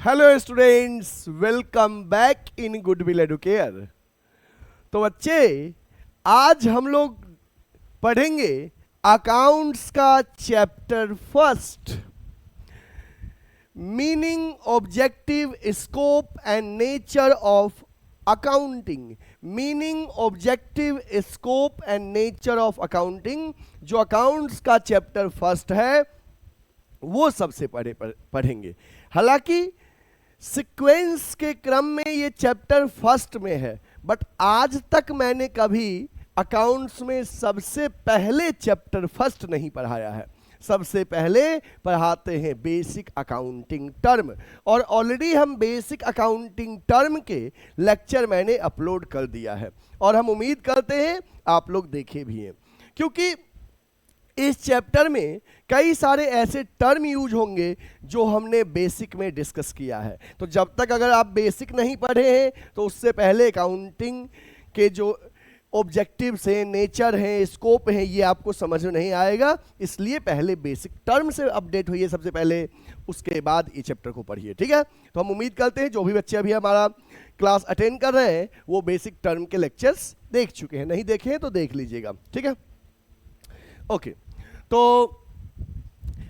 Hello students, welcome back in goodwill Educare. तो बच्चे, आज हम लोग पढ़ेंगे अकाउंट्स का chapter first, meaning, objective, scope and nature of accounting. Meaning, objective, scope and nature of accounting, जो अकाउंट्स का चैप्टर फर्स्ट है वो सबसे पढ़ेंगे। हालांकि सीक्वेंस के क्रम में ये चैप्टर फर्स्ट में है, बट आज तक मैंने कभी अकाउंट्स में सबसे पहले चैप्टर फर्स्ट नहीं पढ़ाया है। सबसे पहले पढ़ाते हैं बेसिक अकाउंटिंग टर्म, और ऑलरेडी हम बेसिक अकाउंटिंग टर्म के लेक्चर मैंने अपलोड कर दिया है और हम उम्मीद करते हैं आप लोग देखे भी हैं, क्योंकि इस चैप्टर में कई सारे ऐसे टर्म यूज होंगे जो हमने बेसिक में डिस्कस किया है। तो जब तक अगर आप बेसिक नहीं पढ़े हैं तो उससे पहले अकाउंटिंग के जो ऑब्जेक्टिव्स हैं, नेचर हैं, स्कोप हैं, ये आपको समझ में नहीं आएगा। इसलिए पहले बेसिक टर्म से अपडेट होइए सबसे पहले, उसके बाद ये चैप्टर को पढ़िए। ठीक है? तो हम उम्मीद करते हैं जो भी बच्चे अभी हमारा क्लास अटेंड कर रहे हैं वो बेसिक टर्म के लेक्चर्स देख चुके हैं। नहीं देखे हैं तो देख लीजिएगा। ठीक है? ओके, तो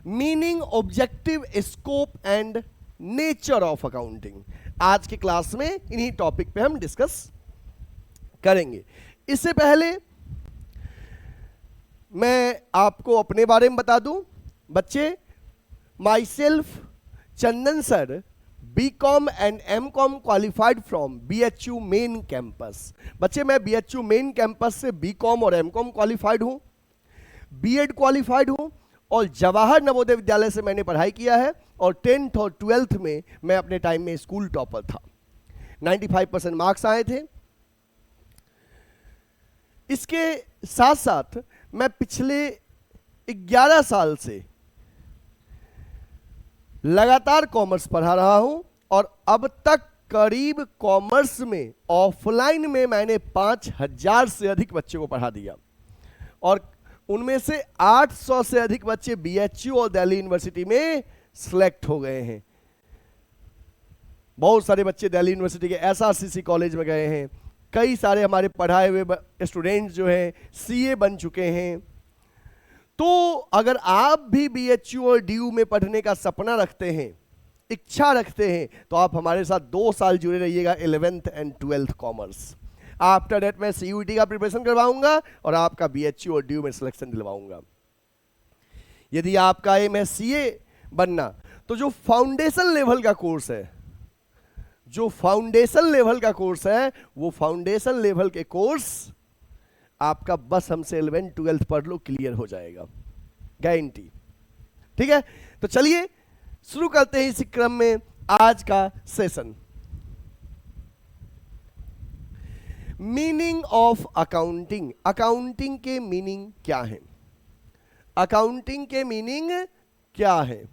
meaning, objective, scope and nature of accounting, आज के क्लास में इन्हीं टॉपिक पे हम डिस्कस करेंगे। इससे पहले मैं आपको अपने बारे में बता दूं। बच्चे, myself Chandan sir, BCom and MCom qualified from BHU main campus. बच्चे, मैं बीएचयू मेन कैंपस से बीकॉम और एमकॉम क्वालिफाइड हूं, बीएड क्वालिफाइड हूं, और जवाहर नवोदय विद्यालय से मैंने पढ़ाई किया है, और 10th और 12th में मैं अपने टाइम में स्कूल टॉपर था। 95% मार्क्स आए थे। इसके साथ साथ मैं पिछले 11 साल से लगातार कॉमर्स पढ़ा रहा हूं, और अब तक करीब कॉमर्स में ऑफलाइन में मैंने 5000 से अधिक बच्चों को पढ़ा दिया, और उनमें से 800 से अधिक बच्चे बीएचयू और दिल्ली यूनिवर्सिटी में सिलेक्ट हो गए हैं। बहुत सारे बच्चे दिल्ली यूनिवर्सिटी के एसआरसीसी कॉलेज में गए हैं। कई सारे हमारे पढ़ाए हुए स्टूडेंट्स जो हैं सीए बन चुके हैं। तो अगर आप भी बीएचयू और डीयू में पढ़ने का सपना रखते हैं, इच्छा रखते हैं, तो आप हमारे साथ 2 साल जुड़े रहिएगा 11th and 12th commerce. After that मैं सीयूईटी का प्रिपरेशन करवाऊंगा और आपका बीएचयू और डीयू में सिलेक्शन दिलवाऊंगा। यदि आपका एम है सीए बनना, तो जो फाउंडेशन लेवल का कोर्स है, जो फाउंडेशन लेवल का कोर्स है, वो फाउंडेशन लेवल के कोर्स आपका बस हमसे 11th 12th पढ़ लो, क्लियर हो जाएगा, गारंटी। ठीक है? तो चलिए शुरू करते हैं इसी क्रम में आज का session. Meaning of accounting. Accounting के मीनिंग क्या है? अकाउंटिंग के मीनिंग क्या है?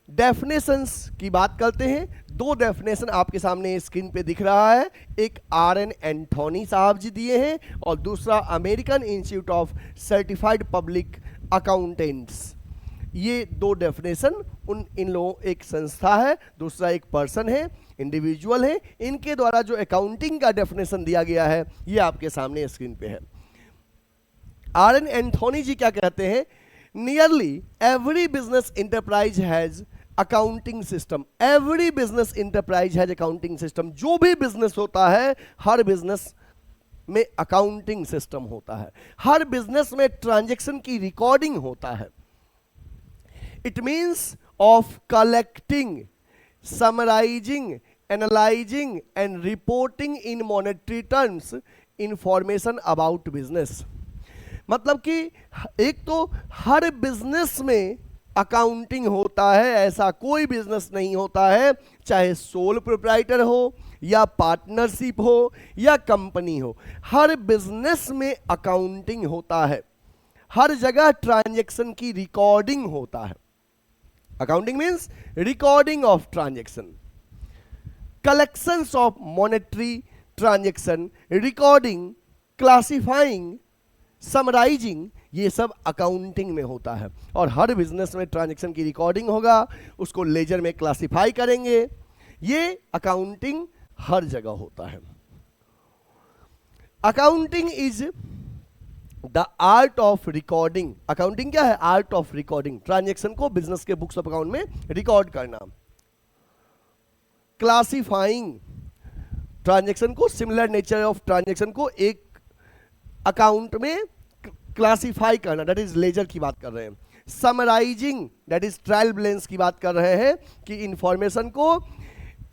डेफिनेशंस की बात करते हैं। 2 डेफिनेशन आपके सामने स्क्रीन पे दिख रहा है। एक आर.एन. एंथोनी साहब जी दिए हैं, और दूसरा American institute of certified public accountants. ये 2 डेफिनेशन इन लोगों, एक संस्था है, दूसरा एक पर्सन है, इंडिविजुअल है, इनके द्वारा जो अकाउंटिंग का डेफिनेशन दिया गया है ये आपके सामने स्क्रीन पे है। आर.एन. एंथोनी जी क्या कहते हैं? Nearly every business enterprise has accounting system. Every business enterprise has accounting system. जो भी बिजनेस होता है, हर बिजनेस में अकाउंटिंग सिस्टम होता है। हर बिजनेस में ट्रांजैक्शन की रिकॉर्डिंग होता है। It means of collecting, summarising, analysing and reporting in monetary terms information about business. मतलब कि एक तो हर बिजनेस में अकाउंटिंग होता है, ऐसा कोई बिजनेस नहीं होता है, चाहे सोल प्रोप्राइटर हो या पार्टनरशिप हो या कंपनी हो, हर बिजनेस में अकाउंटिंग होता है। हर जगह ट्रांजैक्शन की रिकॉर्डिंग होता है। Accounting means recording of transaction, collections of monetary transaction, recording, classifying, summarising, ये सब अकाउंटिंग में होता है। और हर बिजनेस में ट्रांजैक्शन की रिकॉर्डिंग होगा, उसको लेजर में क्लासिफाई करेंगे, ये अकाउंटिंग हर जगह होता है। Accounting is the art of recording. Accounting क्या है? Art of recording. ट्रांजैक्शन को बिजनेस के बुक्स ऑफ अकाउंट में रिकॉर्ड करना। क्लासिफाइंग, ट्रांजैक्शन को, सिमिलर नेचर ऑफ ट्रांजैक्शन को एक अकाउंट में क्लासिफाई करना, दैट इज लेजर की बात कर रहे हैं। Summarising, that is trial balance की बात कर रहे हैं कि इंफॉर्मेशन को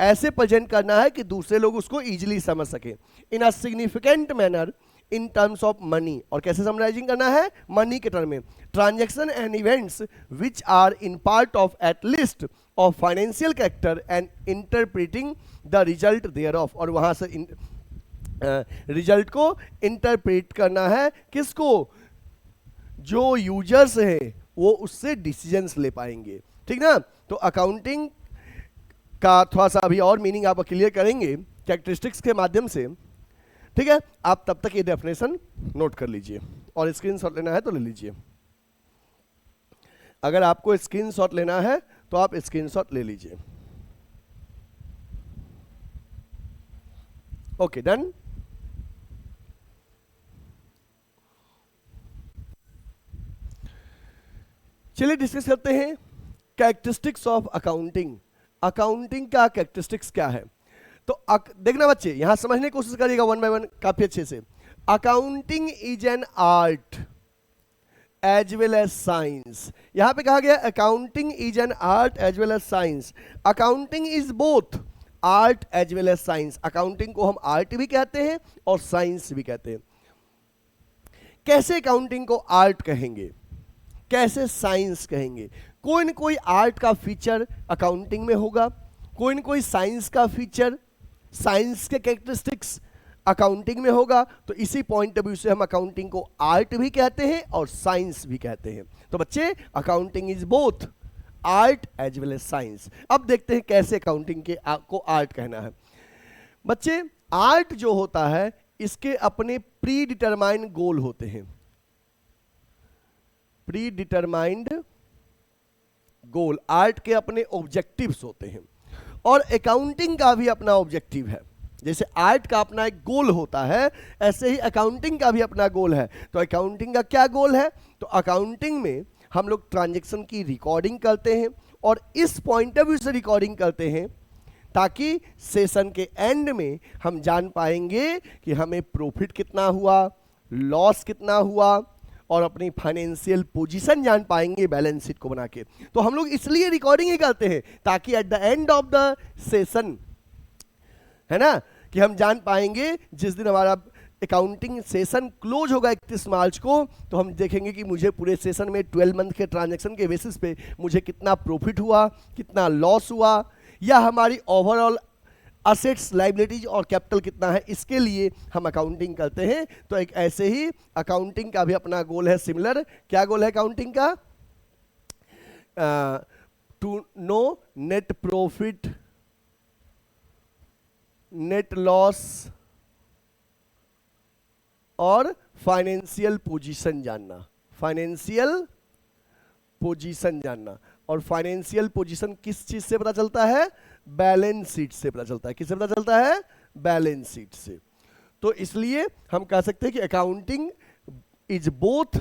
ऐसे प्रेजेंट करना है कि दूसरे लोग उसको इजीली समझ सके। In a significant manner in terms of money, और कैसे समराइजिंग करना है? मनी के टर्म में। Transaction and events which are in part of at least of financial character and interpreting the result thereof, और वहां से रिजल्ट को इंटरप्रेट करना है, किसको? जो यूजर्स हैं वो उससे डिसीजंस ले पाएंगे। ठीक ना? तो अकाउंटिंग का थोड़ा सा अभी और मीनिंग आप क्लियर करेंगे कैरेक्टरिस्टिक्स के माध्यम से। ठीक है, आप तब तक ये डेफिनेशन नोट कर लीजिए, और स्क्रीनशॉट लेना है तो ले लीजिए। अगर आपको स्क्रीनशॉट लेना है तो आप स्क्रीनशॉट ले लीजिए। Okay, done. चलिए डिस्कस करते हैं कैरेक्टरिस्टिक्स ऑफ अकाउंटिंग। अकाउंटिंग का कैरेक्टरिस्टिक्स क्या है? तो देखना बच्चे, यहां समझने की कोशिश करिएगा वन बाय वन काफी अच्छे से। Accounting is an art as well as science. यहां पे कहा गया accounting is an art as well as science. Accounting is both art as well as science. Accounting को हम आर्ट भी कहते हैं और साइंस भी कहते हैं। कैसे अकाउंटिंग को आर्ट कहेंगे, कैसे साइंस कहेंगे? कोई न कोई आर्ट का फीचर अकाउंटिंग में होगा, कोई न कोई साइंस का फीचर, साइंस के कैरेक्टरिस्टिक्स अकाउंटिंग में होगा। तो इसी पॉइंट ऑफ व्यू से हम अकाउंटिंग को आर्ट भी कहते हैं और साइंस भी कहते हैं। तो बच्चे, accounting is both art as well as science. अब देखते हैं कैसे अकाउंटिंग के को आर्ट कहना है। बच्चे, आर्ट जो होता है इसके अपने प्री डिटरमाइंड गोल होते हैं। प्री डिटरमाइंड गोल, आर्ट के अपने ऑब्जेक्टिव्स होते हैं, और अकाउंटिंग का भी अपना ऑब्जेक्टिव है। जैसे आर्ट का अपना एक गोल होता है, ऐसे ही अकाउंटिंग का भी अपना गोल है। तो अकाउंटिंग का क्या गोल है? तो अकाउंटिंग में हम लोग ट्रांजैक्शन की रिकॉर्डिंग करते हैं, और इस पॉइंट ऑफ व्यू से रिकॉर्डिंग करते हैं ताकि सेशन के एंड में हम जान पाएंगे कि हमें प्रॉफिट कितना हुआ, लॉस कितना हुआ, और अपनी फाइनेंशियल पोजीशन जान पाएंगे बैलेंस शीट को बना के। तो हम लोग इसलिए रिकॉर्डिंग ही करते हैं ताकि at the end of the session, है ना, कि हम जान पाएंगे जिस दिन हमारा अकाउंटिंग सेशन क्लोज होगा 31 मार्च को, तो हम देखेंगे कि मुझे पूरे सेशन में 12 मंथ के ट्रांजैक्शन के बेसिस पे मुझे कितना प्रॉफिट हुआ, कितना लॉस हुआ, या हमारी ओवरऑल असेट्स, लाइबिलिटीज और कैपिटल कितना है, इसके लिए हम अकाउंटिंग करते हैं। तो एक ऐसे ही अकाउंटिंग का भी अपना गोल है सिमिलर। क्या गोल है अकाउंटिंग का? To know net profit, net loss और फाइनेंशियल पोजीशन जानना। फाइनेंशियल पोजीशन जानना, और फाइनेंशियल पोजीशन किस चीज से पता चलता है? बैलेंस शीट से पता चलता है। किससे पता चलता है? बैलेंस शीट से। तो इसलिए हम कह सकते हैं कि accounting is both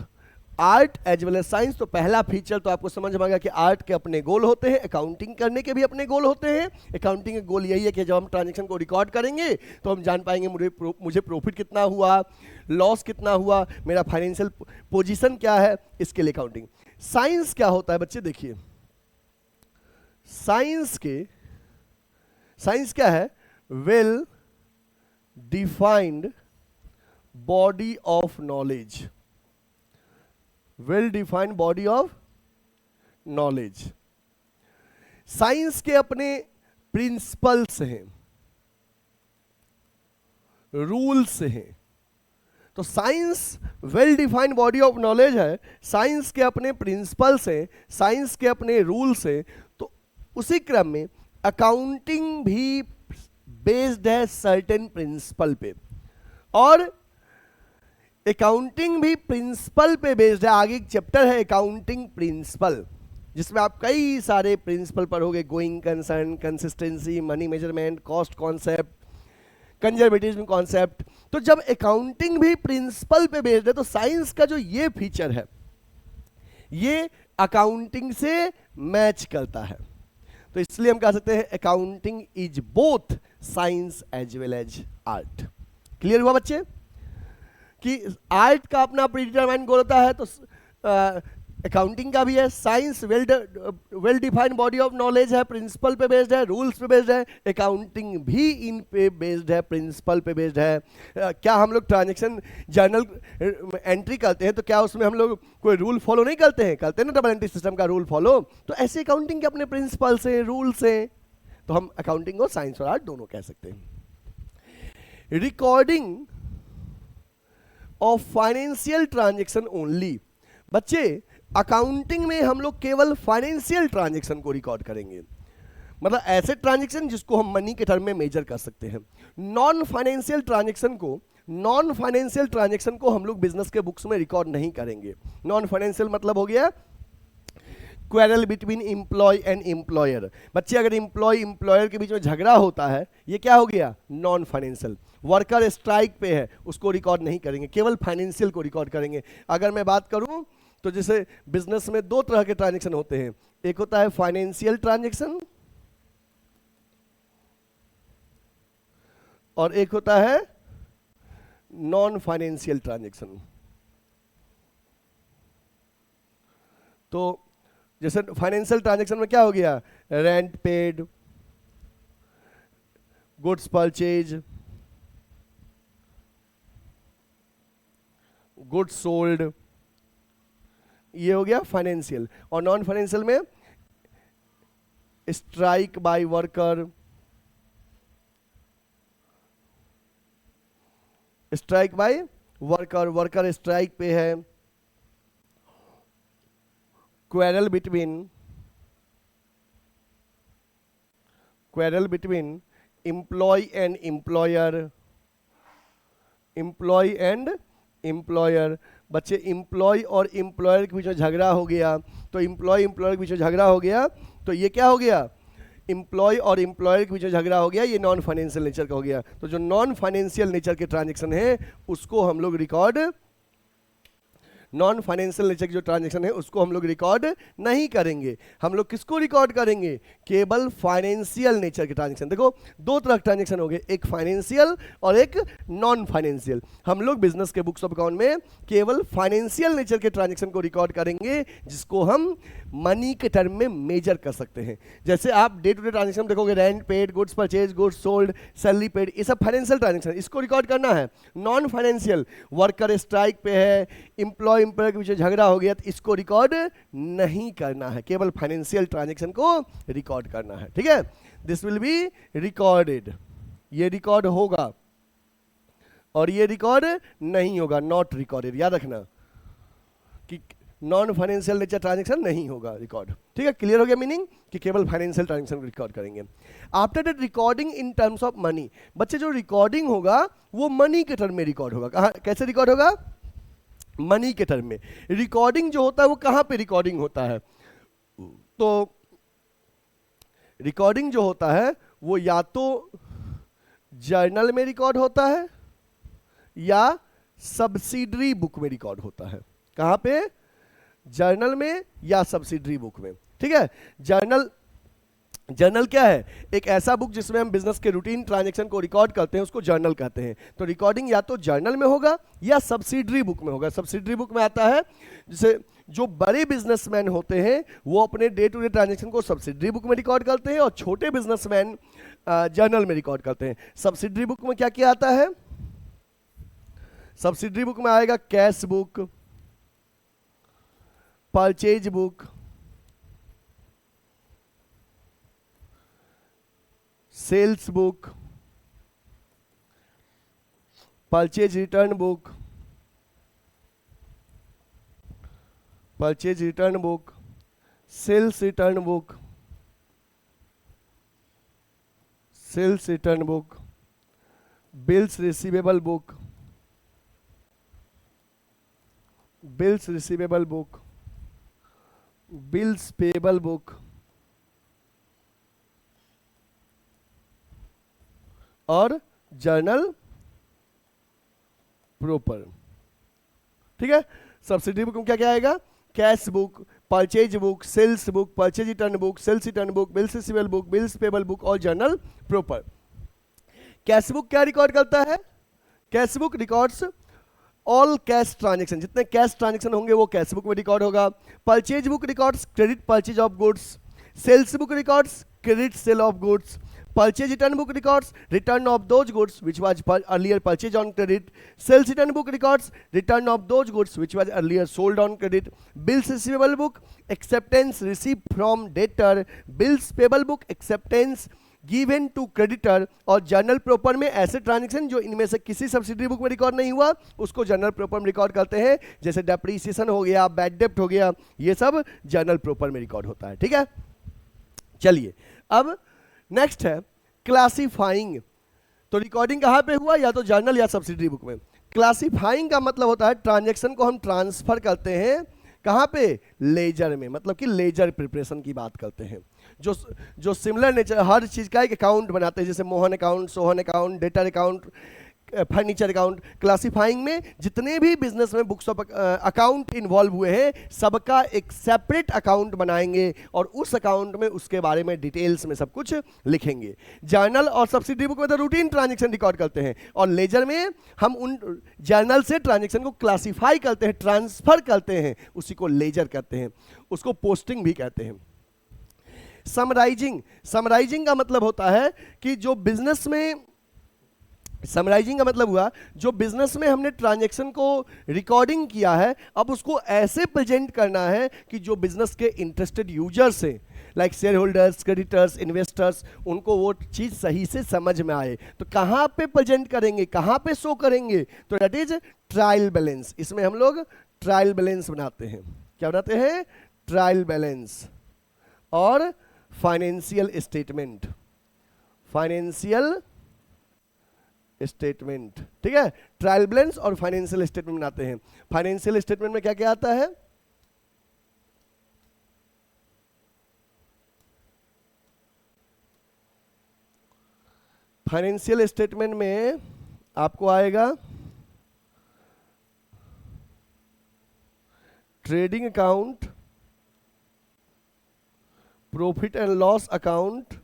art as well as science. तो पहला फीचर तो आपको समझ में आ गया कि आर्ट के अपने गोल होते हैं, अकाउंटिंग करने के भी अपने गोल होते हैं। अकाउंटिंग के गोल यही है कि जब हम ट्रांजैक्शन को रिकॉर्ड करेंगे तो हम जान पाएंगे मुझे प्रॉफिट कितना हुआ, लॉस कितना हुआ, मेरा फाइनेंशियल पोजीशन क्या है, इसके लिए अकाउंटिंग। साइंस क्या होता है बच्चे? देखिए, साइंस क्या है? Well defined body of knowledge. Well defined body of knowledge. Science के अपने प्रिंसिपल्स हैं, रूल्स हैं। तो science well defined body of knowledge है, साइंस के अपने प्रिंसिपल्स हैं, साइंस के अपने रूल्स हैं। तो उसी क्रम में अकाउंटिंग भी बेस्ड है सर्टेन प्रिंसिपल पे, और अकाउंटिंग भी प्रिंसिपल पे बेस्ड है। आगे एक चैप्टर है अकाउंटिंग प्रिंसिपल, जिसमें आप कई सारे प्रिंसिपल पढ़ोगे, going concern, consistency, money measurement, cost concept, conservatism concept. तो जब अकाउंटिंग भी प्रिंसिपल पे बेस्ड है तो साइंस का जो ये फीचर है ये अकाउंटिंग से मैच करता है। तो इसलिए हम कह सकते हैं accounting is both science as well as art. Clear हुआ बच्चे कि आर्ट का अपना प्रीडिटरमाइंड गोल होता है, तो अकाउंटिंग का भी है। Science well defined body of knowledge है, प्रिंसिपल पे बेस्ड है, रूल्स पे बेस्ड है। अकाउंटिंग भी इन पे बेस्ड है, प्रिंसिपल पे बेस्ड है। क्या हम लोग ट्रांजेक्शन जर्नल एंट्री करते हैं तो क्या उसमें हम लोग कोई रूल फॉलो नहीं करते हैं? करते हैं ना, डबल एंट्री सिस्टम का रूल फॉलो। तो ऐसे अकाउंटिंग के अपने प्रिंसिपल्स हैं, रूल्स हैं। तो हम अकाउंटिंग को साइंस और आर्ट दोनों कह सकते हैं। Recording of financial transaction only. बच्चे अकाउंटिंग में हम लोग केवल फाइनेंशियल ट्रांजैक्शन को रिकॉर्ड करेंगे, मतलब ऐसे ट्रांजैक्शन जिसको हम मनी के टर्म में मेजर कर सकते हैं। नॉन फाइनेंशियल ट्रांजैक्शन को हम लोग बिजनेस के बुक्स में रिकॉर्ड नहीं करेंगे। नॉन फाइनेंशियल मतलब हो गया quarrel between employee and employer. बच्चे अगर एम्प्लॉयर के बीच में झगड़ा होता है, ये क्या हो गया? Non financial. वर्कर स्ट्राइक पे है, उसको रिकॉर्ड नहीं करेंगे, केवल फाइनेंशियल को रिकॉर्ड करेंगे। अगर मैं बात करूं तो जैसे बिजनेस में दो तरह के ट्रांजैक्शन होते हैं, एक होता है फाइनेंशियल ट्रांजैक्शन और एक होता है नॉन फाइनेंशियल ट्रांजैक्शन। तो जैसे फाइनेंशियल ट्रांजैक्शन में क्या हो गया? Rent paid, goods purchase, goods sold, ये हो गया फाइनेंशियल। और नॉन फाइनेंशियल में strike by worker, worker strike पे है, quarrel between employee and employer. बच्चे एम्प्लॉय और एम्प्लॉयर के बीच में झगड़ा हो गया, तो एम्प्लॉय के बीच में झगड़ा हो गया, तो ये क्या हो गया? एम्प्लॉय और एम्प्लॉयर के बीच में झगड़ा हो गया, ये नॉन फाइनेंशियल नेचर का हो गया। तो जो नॉन फाइनेंशियल नेचर के ट्रांजैक्शन है उसको हम लोग रिकॉर्ड, नॉन फाइनेंशियल नेचर की जो ट्रांजैक्शन है उसको हम लोग रिकॉर्ड नहीं करेंगे। हम लोग किसको रिकॉर्ड करेंगे? केवल फाइनेंशियल नेचर के ट्रांजैक्शन। देखो दो तरह के ट्रांजैक्शन हो गए, एक फाइनेंशियल और एक नॉन फाइनेंशियल। हम लोग बिजनेस के बुक्स ऑफ अकाउंट में केवल फाइनेंशियल नेचर के ट्रांजैक्शन को रिकॉर्ड करेंगे जिसको हम मनी के टर्म में मेजर कर सकते हैं। जैसे आप डे टू डे ट्रांजैक्शन देखोगे, rent paid, goods purchase, goods sold, salary paid, ये सब फाइनेंशियल ट्रांजैक्शन, इसको रिकॉर्ड करना है। नॉन फाइनेंशियल, वर्कर स्ट्राइक पे है, एम्प्लॉय के बीच में झगड़ा हो गया, तो इसको रिकॉर्ड नहीं करना है, केवल फाइनेंशियल ट्रांजैक्शन को रिकॉर्ड करना है। ठीक है, दिस विल बी रिकॉर्डेड, ये रिकॉर्ड होगा और ये रिकॉर्ड नहीं होगा, नॉट रिकॉर्डेड। याद रखना कि नॉन फाइनेंशियल नेचर ट्रांजैक्शन नहीं होगा रिकॉर्ड। ठीक है, क्लियर हो गया मीनिंग कि केवल फाइनेंशियल ट्रांजैक्शन रिकॉर्ड करेंगे। After that recording in terms of money. बच्चे जो रिकॉर्डिंग होगा वो मनी के टर्म में रिकॉर्ड होगा। कहां, कैसे रिकॉर्ड होगा? मनी के टर्म में। रिकॉर्डिंग जो होता है वो कहां पे रिकॉर्डिंग होता है? तो रिकॉर्डिंग जो होता है वो या तो जर्नल में रिकॉर्ड होता है या सब्सिडरी बुक में रिकॉर्ड होता है। कहां पे? जर्नल में या सब्सिडरी बुक में। ठीक है, जर्नल क्या है? एक ऐसा बुक जिसमें हम बिजनेस के रूटीन ट्रांजैक्शन को रिकॉर्ड करते हैं, उसको जर्नल कहते हैं। तो रिकॉर्डिंग या तो जर्नल में होगा या सब्सिडरी बुक में होगा। सब्सिडरी बुक में आता है जैसे जो बड़े बिजनेसमैन होते हैं वो अपने डे टू डे ट्रांजैक्शन को सब्सिडरी बुक में रिकॉर्ड करते हैं और छोटे बिजनेसमैन जर्नल में रिकॉर्ड करते हैं। सब्सिडरी बुक में क्या क्या आता है? सब्सिडरी बुक में आएगा cash book, purchase book, sales book, purchase return book, sales return book, bills receivable book, bills receivable book, bills payable book और जर्नल प्रॉपर। ठीक है, सब्सिडी बुक में क्या क्या आएगा? Cash book, purchase book, sales book, purchase return book, sales return book, bills receivable book, bills payable book और journal proper. Cash book क्या record करता है? Cash book records all cash transaction, जितने cash transaction होंगे वो cash book में record होगा। Purchase book records credit purchase of goods, sales book records credit sale of goods, purchase return book records return of those goods which was earlier purchased on credit, sales return book records return of those goods which was earlier sold on credit, bills receivable book acceptance received from debtor, bills payable book acceptance given to creditor. और journal proper में ऐसे transaction जो इनमें से किसी subsidiary book में record नहीं हुआ उसको जर्नल प्रॉपर में रिकॉर्ड करते हैं, जैसे डेप्रीसिएशन हो गया, बैड डेप्ट हो गया, ये सब जर्नल प्रॉपर में रिकॉर्ड होता है। ठीक है, चलिए अब नेक्स्ट है क्लासिफाइंग। तो रिकॉर्डिंग कहां पे हुआ? या तो जर्नल या सब्सिडरी बुक में। क्लासिफाइंग का मतलब होता है ट्रांजैक्शन को हम ट्रांसफर करते हैं कहां पे? लेजर में, मतलब कि लेजर प्रिपरेशन की बात करते हैं। जो सिमिलर नेचर हर चीज का एक अकाउंट बनाते हैं, जैसे Mohan account, Sohan account, debtor account, furniture account. Classifying में जितने भी बिजनेस में बुक्स ऑफ अकाउंट इन्वॉल्व हुए हैं सबका एक सेपरेट अकाउंट बनाएंगे और उस अकाउंट में उसके बारे में डिटेल्स में सब कुछ लिखेंगे। जर्नल और सब्सिडरी बुक में तो रूटीन ट्रांजैक्शन रिकॉर्ड करते हैं और लेजर में हम उन जर्नल से ट्रांजैक्शन को क्लासिफाई करते हैं, ट्रांसफर करते हैं, उसी को लेजर कहते हैं, उसको पोस्टिंग भी कहते हैं। समराइजिंग, समराइजिंग का मतलब होता है कि जो बिजनेस में, समराइजिंग का मतलब हुआ जो बिजनेस में हमने ट्रांजैक्शन को रिकॉर्डिंग किया है अब उसको ऐसे प्रेजेंट करना है कि जो बिजनेस के इंटरेस्टेड यूजर्स हैं like share holders, creditors, investors, उनको वो चीज सही से समझ में आए। तो कहां पे प्रेजेंट करेंगे, कहां पे शो करेंगे? तो दैट इज ट्रायल बैलेंस। इसमें हम लोग ट्रायल बैलेंस बनाते हैं। क्या बनाते हैं? ट्रायल बैलेंस और फाइनेंशियल स्टेटमेंट, फाइनेंशियल स्टेटमेंट। ठीक है, ट्रायल बैलेंस और फाइनेंशियल स्टेटमेंट बनाते हैं। फाइनेंशियल स्टेटमेंट में क्या क्या आता है? फाइनेंशियल स्टेटमेंट में आपको आएगा trading account, profit and loss account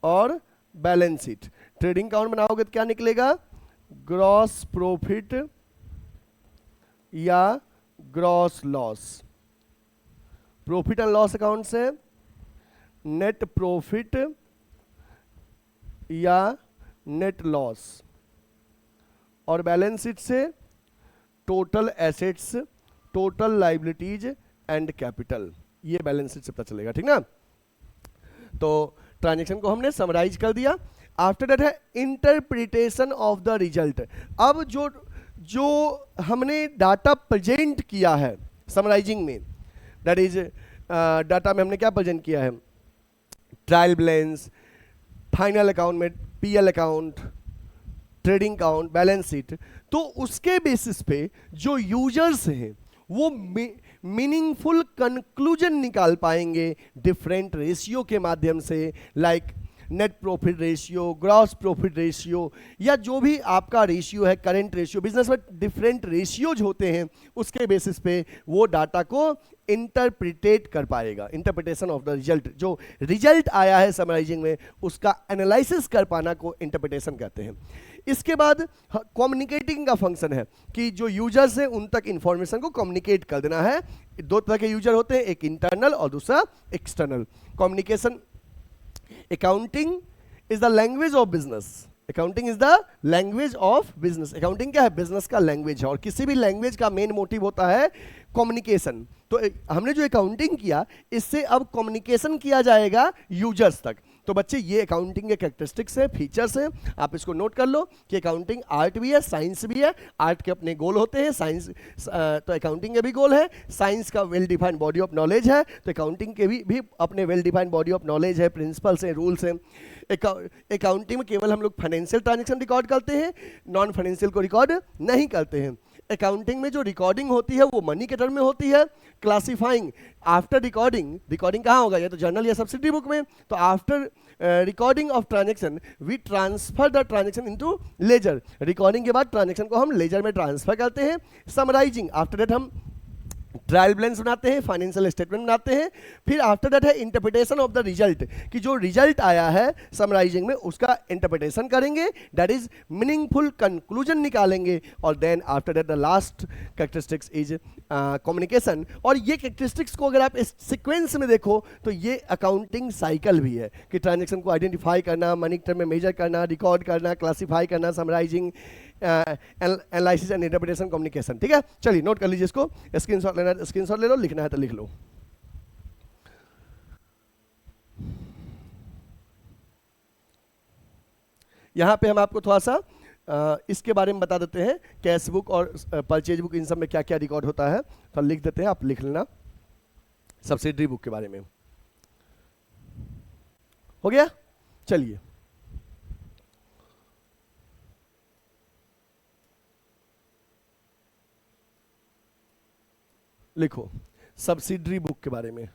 और बैलेंस शीट। ट्रेडिंग अकाउंट बनाओगे तो क्या निकलेगा? ग्रॉस प्रॉफिट या gross loss. Profit and loss account से नेट प्रॉफिट या नेट लॉस और बैलेंस शीट से total assets, total liabilities and capital. ये बैलेंस शीट से पता चलेगा। ठीक ना? तो ट्रांजैक्शन को हमने समराइज कर दिया। आफ्टर दैट है इंटरप्रिटेशन ऑफ द रिजल्ट। अब जो हमने डाटा प्रेजेंट किया है समराइजिंग में, दैट इज डाटा में हमने क्या प्रेजेंट किया है? ट्रायल बैलेंस, फाइनल अकाउंट में PL account, trading account, balance sheet. तो उसके बेसिस पे जो यूजर्स हैं वो मीनिंगफुल कंक्लूजन निकाल पाएंगे डिफरेंट रेशियो के माध्यम से, like net profit ratio, gross profit ratio, या जो भी आपका रेशियो है, करंट रेशियो। बिजनेस में डिफरेंट रेशियोज होते हैं, उसके बेसिस पे वो डाटा को इंटरप्रिटेट कर पाएगा। इंटरप्रिटेशन ऑफ द रिजल्ट, जो रिजल्ट आया है समराइजिंग में उसका एनालिसिस कर पाना को इंटरप्रिटेशन कहते हैं। इसके बाद कम्युनिकेटिंग का फंक्शन है कि जो यूजर्स हैं उन तक इंफॉर्मेशन को कम्युनिकेट कर देना है। दो तरह के यूजर होते हैं, एक इंटरनल और दूसरा external. Communication, accounting is the language of business, accounting is the language of business. Accounting क्या है? बिजनेस का लैंग्वेज है और किसी भी लैंग्वेज का मेन मोटिव होता है कम्युनिकेशन। तो हमने जो अकाउंटिंग किया इससे अब कम्युनिकेशन किया जाएगा यूजर्स तक। तो बच्चे ये अकाउंटिंग के कैरेक्टरिस्टिक्स है, फीचर्स हैं, आप इसको नोट कर लो कि अकाउंटिंग आर्ट भी है, साइंस भी है। आर्ट के अपने गोल होते हैं, साइंस तो अकाउंटिंग के भी गोल है। साइंस का well defined body of knowledge है, तो अकाउंटिंग के भी अपने well defined body of knowledge है, प्रिंसिपल्स हैं, रूल्स हैं। अकाउंटिंग में केवल हम लोग फाइनेंशियल ट्रांजेक्शन रिकॉर्ड करते हैं, नॉन फाइनेंशियल को रिकॉर्ड नहीं करते हैं। अकाउंटिंग में जो रिकॉर्डिंग होती है वो मनी के टर्म में होती है। क्लासिफाइंग आफ्टर रिकॉर्डिंग, रिकॉर्डिंग कहाँ होगा, या तो जर्नल या सब्सिडरी बुक में। तो after recording of transaction we transfer the transaction into ledger. Recording के बाद ट्रांजेक्शन को हम लेजर में ट्रांसफर करते हैं। समराइजिंग, आफ्टर दैट हम ट्रायल बैलेंस बनाते हैं, फाइनेंशियल स्टेटमेंट बनाते हैं। फिर आफ्टर दैट है इंटरप्रिटेशन ऑफ द रिजल्ट, कि जो रिजल्ट आया है समराइजिंग में उसका इंटरप्रिटेशन करेंगे, दैट इज मीनिंगफुल कंक्लूजन निकालेंगे। और then after that the last characteristics is communication. और ये कैरेक्टरिस्टिक्स को अगर आप इस सीक्वेंस में देखो तो ये अकाउंटिंग साइकिल भी है, कि ट्रांजेक्शन को आइडेंटिफाई करना, मनी टर्म में मेजर करना, रिकॉर्ड करना, क्लासीफाई करना, summarising, analysis and interpretation, communication. ठीक है, चलिए नोट कर लीजिए इसको, स्क्रीनशॉट लेना है स्क्रीनशॉट ले लो, लिखना है तो लिख लो। यहां पे हम आपको थोड़ा सा इसके बारे में बता देते हैं, कैश बुक और परचेज बुक, इन सब में क्या क्या रिकॉर्ड होता है, तो लिख देते हैं, आप लिख लेना सब्सिडरी बुक के बारे में। हो गया, चलिए लिखो सब्सिडरी बुक के बारे में।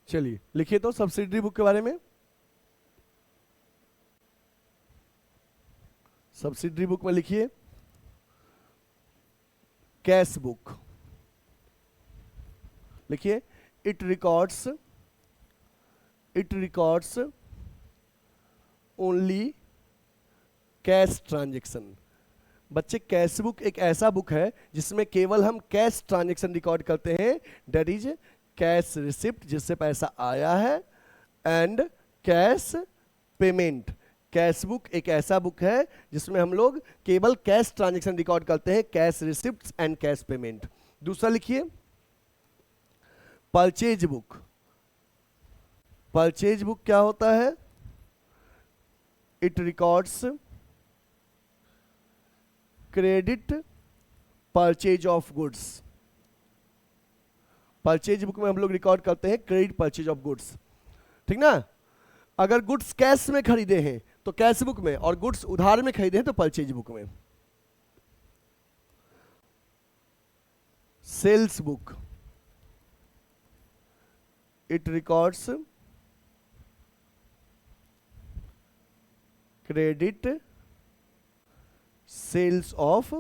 चलिए लिखिए तो सब्सिडरी बुक के बारे में। सब्सिडरी बुक में लिखिए कैश बुक, लिखिए it records only cash transaction. बच्चे कैश बुक एक ऐसा बुक है जिसमें केवल हम कैश ट्रांजेक्शन रिकॉर्ड करते हैं, दैट इज कैश रिसिप्ट जिससे पैसा आया है, and cash payment. Cash book एक ऐसा बुक है जिसमें हम लोग केवल कैश ट्रांजेक्शन रिकॉर्ड करते हैं, cash receipt and cash payment. दूसरा लिखिए परचेज बुक। परचेज बुक क्या होता है, it records credit purchase of goods. Purchase book में हम लोग रिकॉर्ड करते हैं क्रेडिट परचेज ऑफ गुड्स, ठीक ना। अगर गुड्स कैश में खरीदे हैं तो कैश बुक में, और गुड्स उधार में खरीदे हैं तो परचेज बुक में। Sales book, it records credit sales of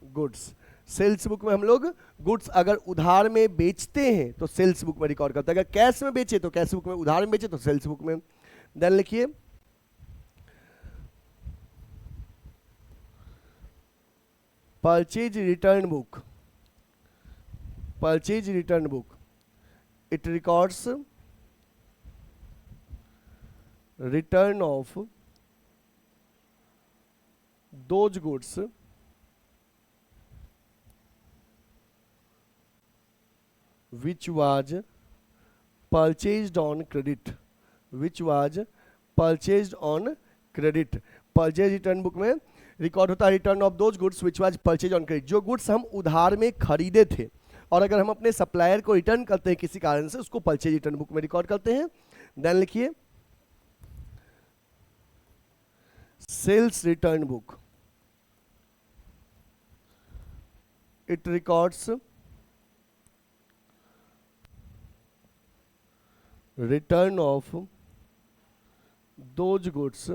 goods. Sales book में हम लोग गुड्स अगर उधार में बेचते हैं तो सेल्स बुक में रिकॉर्ड करते हैं, अगर कैश में बेचे तो कैश बुक में, उधार में बेचे तो सेल्स बुक में। देन लिखिए purchase return book. Purchase return book, it records return of those goods which was purchased on credit, which was purchased on credit। Purchase return book में रिकॉर्ड होता है return of those goods which was purchase on credit. जो goods हम उधार में खरीदे थे और अगर हम अपने सप्लायर को रिटर्न करते हैं किसी कारण से, उसको परचेज रिटर्न बुक में रिकॉर्ड करते हैं। देन लिखिए sales return book, it records return of those goods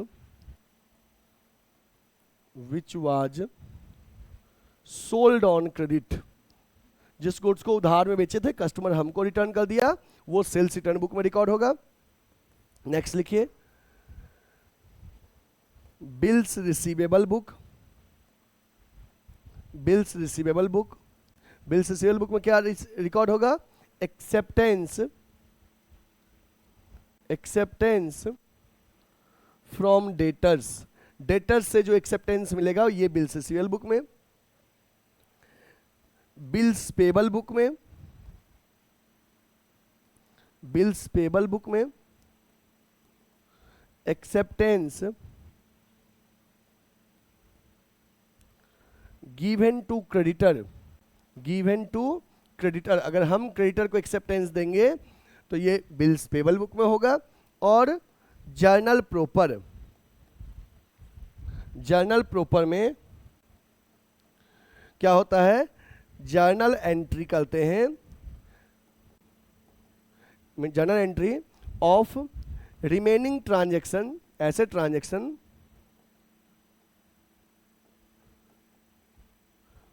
which was sold on credit. जिस गुड्स को उधार में बेचे थे, कस्टमर हमको रिटर्न कर दिया, वो सेल्स रिटर्न बुक में रिकॉर्ड होगा। नेक्स्ट लिखिए bills receivable book, bills receivable book, bills receivable book में क्या रिकॉर्ड होगा? Acceptance, acceptance from debtors, debtors से जो एक्सेप्टेंस मिलेगा ये बिल्स रिसीवेबल बुक में। बिल्स पेबल बुक में, बिल्स पेबल बुक में acceptance given to creditor, given to creditor, अगर हम क्रेडिटर को एक्सेप्टेंस देंगे तो ये बिल्स पेबल बुक में होगा। और जर्नल प्रॉपर, जर्नल प्रॉपर में क्या होता है? जर्नल एंट्री करते हैं, journal entry of remaining transaction, ऐसे transaction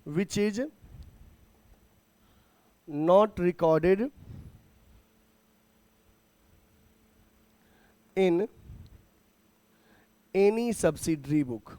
which is not recorded in any subsidiary book।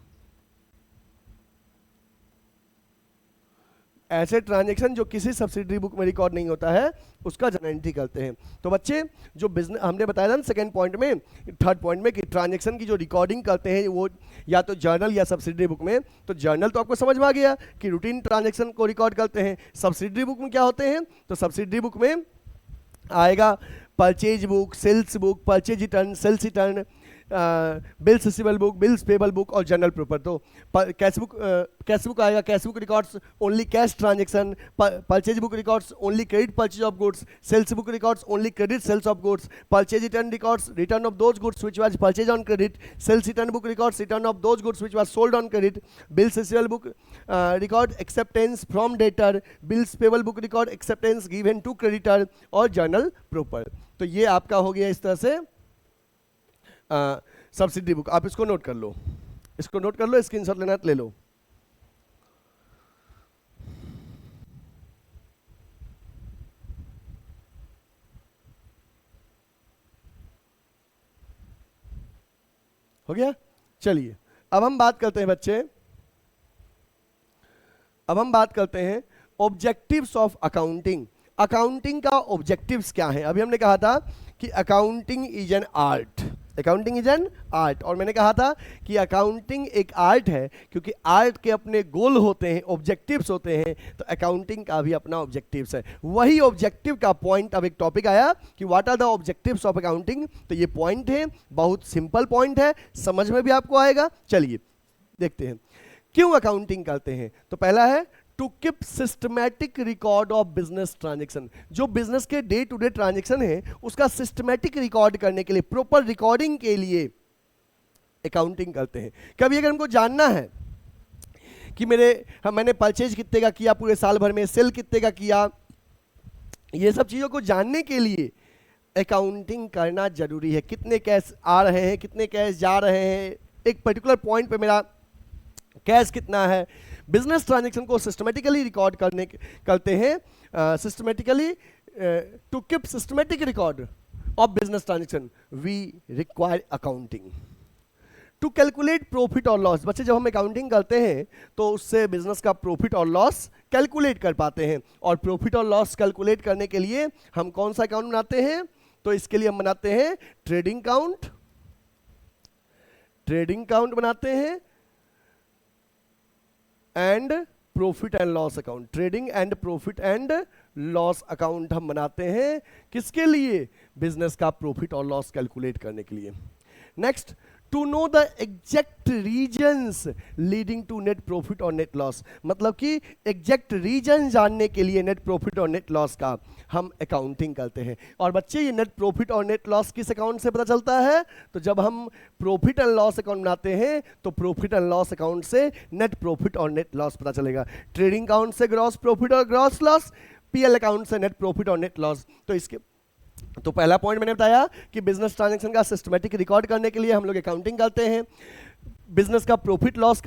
ऐसे ट्रांजैक्शन जो किसी सब्सिडरी बुक में रिकॉर्ड नहीं होता है, उसका जर्नल एंट्री करते हैं। तो बच्चे जो बिजनेस हमने बताया था ना सेकंड पॉइंट में, थर्ड पॉइंट में, कि ट्रांजैक्शन की जो रिकॉर्डिंग करते हैं वो या तो जर्नल या सब्सिडरी बुक में। तो जर्नल तो आपको समझ में आ गया कि रूटीन ट्रांजैक्शन को रिकॉर्ड करते हैं। सब्सिडरी बुक में क्या होते हैं? तो सब्सिडरी बुक में आएगा purchase book, sales book, purchase return, sales return, bills receivable book, bills payable book और जनरल प्रॉपर। तो कैश बुक, कैश बुक आएगा, cash book records only cash transaction, purchase book records only credit purchase of goods, sales book records only credit sales of goods, purchase return records return of those goods which was purchase on credit, sales return book records return of those goods which was sold on credit, bills receivable book record acceptance from debtor, bills payable book record acceptance given to creditor और journal proper. तो ये आपका हो गया इस तरह से subsidy book. आप इसको नोट कर लो, इसको नोट कर लो, स्क्रीनशॉट लेना तो ले लो। हो गया? चलिए अब हम बात करते हैं बच्चे, अब हम बात करते हैं ऑब्जेक्टिव्स ऑफ अकाउंटिंग। अकाउंटिंग का ऑब्जेक्टिव्स क्या है? अभी हमने कहा था कि accounting is an art, accounting is an art, और मैंने कहा था कि अकाउंटिंग एक आर्ट है क्योंकि आर्ट के अपने गोल होते हैं, ऑब्जेक्टिव्स होते हैं। तो अकाउंटिंग का भी अपना ऑब्जेक्टिव्स है। वही ऑब्जेक्टिव का पॉइंट, अब एक टॉपिक आया कि what are the objectives of accounting. तो ये पॉइंट है, बहुत सिंपल पॉइंट है, समझ में भी आपको आएगा। चलिए देखते हैं क्यों अकाउंटिंग करते हैं। तो पहला है to keep systematic record of business transaction. जो बिजनेस के डे टू डे ट्रांजैक्शन है उसका सिस्टमैटिक रिकॉर्ड करने के लिए, प्रॉपर रिकॉर्डिंग के लिए अकाउंटिंग करते हैं। कभी अगर हमको जानना है कि मैंने परचेज कितने का किया पूरे साल भर में, सेल कितने का किया, ये सब चीज़ों को जानने के लिए अकाउंटिंग करना जरूरी है। कितने कैश आ रहे हैं, कितने कैश जा रहे हैं, एक पर्टिकुलर पॉइंट पे मेरा कैश कितना है। बिजनेस ट्रांजैक्शन को सिस्टमेटिकली रिकॉर्ड करते हैं, systematically to keep systematic record of business transaction we require accounting. To calculate profit और लॉस, बच्चे जब हम अकाउंटिंग करते हैं तो उससे बिजनेस का प्रॉफिट और लॉस कैलकुलेट कर पाते हैं। और प्रॉफिट और लॉस कैलकुलेट करने के लिए हम कौन सा अकाउंट बनाते हैं? तो इसके लिए हम बनाते हैं ट्रेडिंग काउंट, ट्रेडिंग काउंट बनाते हैं and profit and loss account, trading and profit and loss account हम बनाते हैं। किसके लिए? बिजनेस का प्रॉफिट और लॉस कैलकुलेट करने के लिए। Next, to know the exact reasons leading to net profit और नेट लॉस, मतलब कि एग्जैक्ट रीजन जानने के लिए नेट प्रॉफिट और नेट लॉस का हम अकाउंटिंग करते हैं। और बच्चे ये नेट प्रॉफिट और नेट लॉस किस अकाउंट से पता चलता है? तो जब हम प्रॉफिट एंड लॉस अकाउंट बनाते हैं तो प्रॉफिट एंड लॉस अकाउंट से नेट प्रॉफिट और नेट लॉस पता चलेगा, ट्रेडिंग अकाउंट से ग्रॉस प्रॉफिट और ग्रॉस लॉस, पीएल अकाउंट से नेट प्रॉफिट और नेट लॉस। तो पहला पॉइंट मैंने बताया कि बिजनेस ट्रांजैक्शन का सिस्टमैटिक रिकॉर्ड करने के लिए हम लोग अकाउंटिंग करते हैं, बिजनेस का प्रॉफिट लॉस